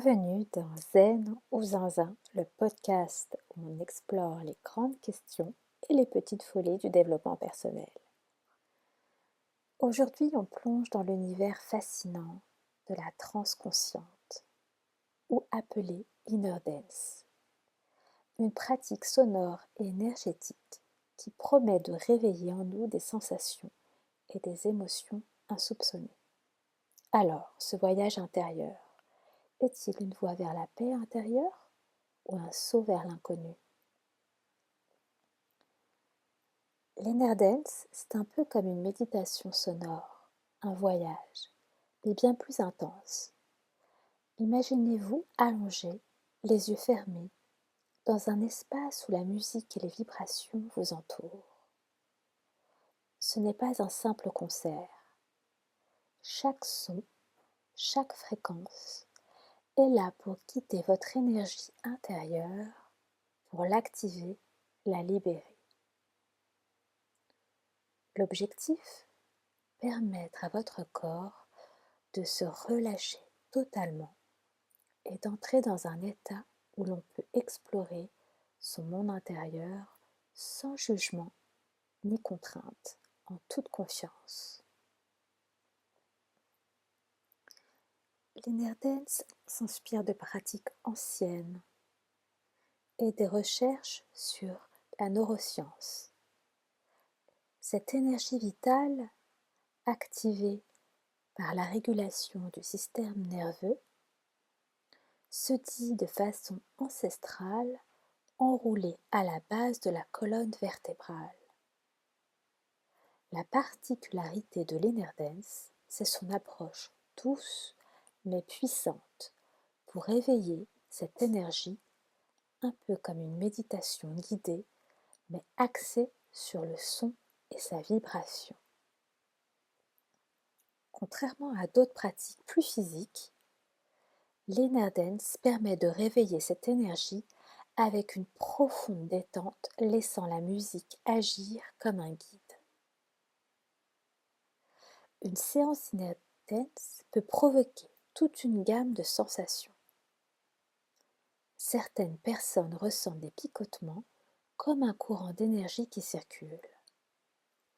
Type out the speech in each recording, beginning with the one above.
Bienvenue dans Zen ou Zinzin, le podcast où on explore les grandes questions et les petites folies du développement personnel. Aujourd'hui, on plonge dans l'univers fascinant de la transe consciente, ou appelée Inner Dance, une pratique sonore et énergétique qui promet de réveiller en nous des sensations et des émotions insoupçonnées. Alors, ce voyage intérieur est-il une voie vers la paix intérieure ou un saut vers l'inconnu? L'inner dance, c'est un peu comme une méditation sonore, un voyage, mais bien plus intense. Imaginez-vous allongé, les yeux fermés, dans un espace où la musique et les vibrations vous entourent. Ce n'est pas un simple concert. Chaque son, chaque fréquence est là pour guider votre énergie intérieure, pour l'activer, la libérer. L'objectif, permettre à votre corps de se relâcher totalement et d'entrer dans un état où l'on peut explorer son monde intérieur sans jugement ni contrainte, en toute confiance. L'inner dance s'inspire de pratiques anciennes et des recherches sur la neuroscience. Cette énergie vitale, activée par la régulation du système nerveux, se dit de façon ancestrale enroulée à la base de la colonne vertébrale. La particularité de l'inner dance, c'est son approche douce mais puissante pour réveiller cette énergie, un peu comme une méditation guidée mais axée sur le son et sa vibration. Contrairement à d'autres pratiques plus physiques, l'inner dance permet de réveiller cette énergie avec une profonde détente, laissant la musique agir comme un guide. Une séance inner dance peut provoquer toute une gamme de sensations. Certaines personnes ressentent des picotements comme un courant d'énergie qui circule.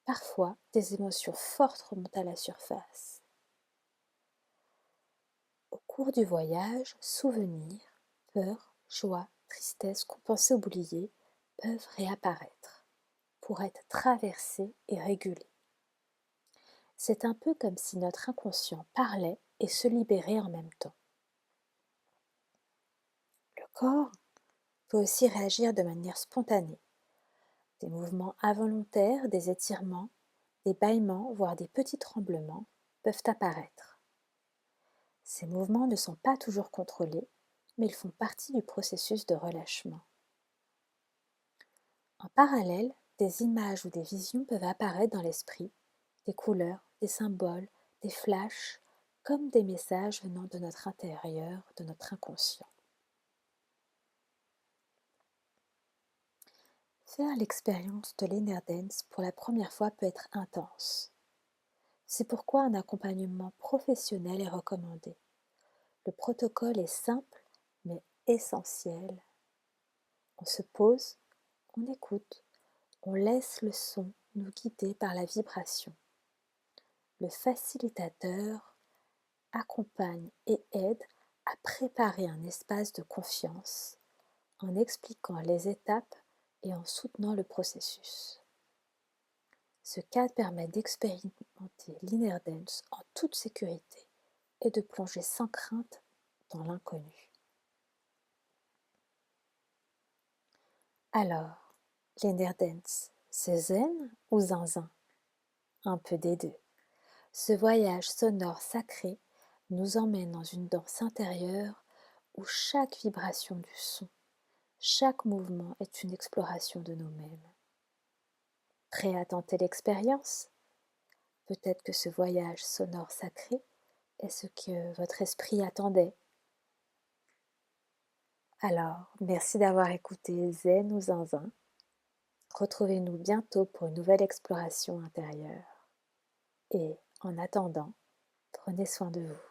Parfois, des émotions fortes remontent à la surface. Au cours du voyage, souvenirs, peur, joie, tristesse qu'on pensait oublier peuvent réapparaître pour être traversés et régulés. C'est un peu comme si notre inconscient parlait et se libérait en même temps. Le corps peut aussi réagir de manière spontanée. Des mouvements involontaires, des étirements, des bâillements, voire des petits tremblements peuvent apparaître. Ces mouvements ne sont pas toujours contrôlés, mais ils font partie du processus de relâchement. En parallèle, des images ou des visions peuvent apparaître dans l'esprit, des couleurs, des symboles, des flashs, comme des messages venant de notre intérieur, de notre inconscient. Faire l'expérience de l'inner dance pour la première fois peut être intense. C'est pourquoi un accompagnement professionnel est recommandé. Le protocole est simple mais essentiel. On se pose, on écoute, on laisse le son nous guider par la vibration. Le facilitateur accompagne et aide à préparer un espace de confiance en expliquant les étapes et en soutenant le processus. Ce cadre permet d'expérimenter l'inner dance en toute sécurité et de plonger sans crainte dans l'inconnu. Alors, l'inner dance, c'est zen ou zinzin? Un peu des deux. Ce voyage sonore sacré nous emmène dans une danse intérieure où chaque vibration du son, chaque mouvement est une exploration de nous-mêmes. Prêt à tenter l'expérience? Peut-être que ce voyage sonore sacré est ce que votre esprit attendait. Alors, merci d'avoir écouté Zen ou Zinzin. Retrouvez-nous bientôt pour une nouvelle exploration intérieure. Et en attendant, prenez soin de vous.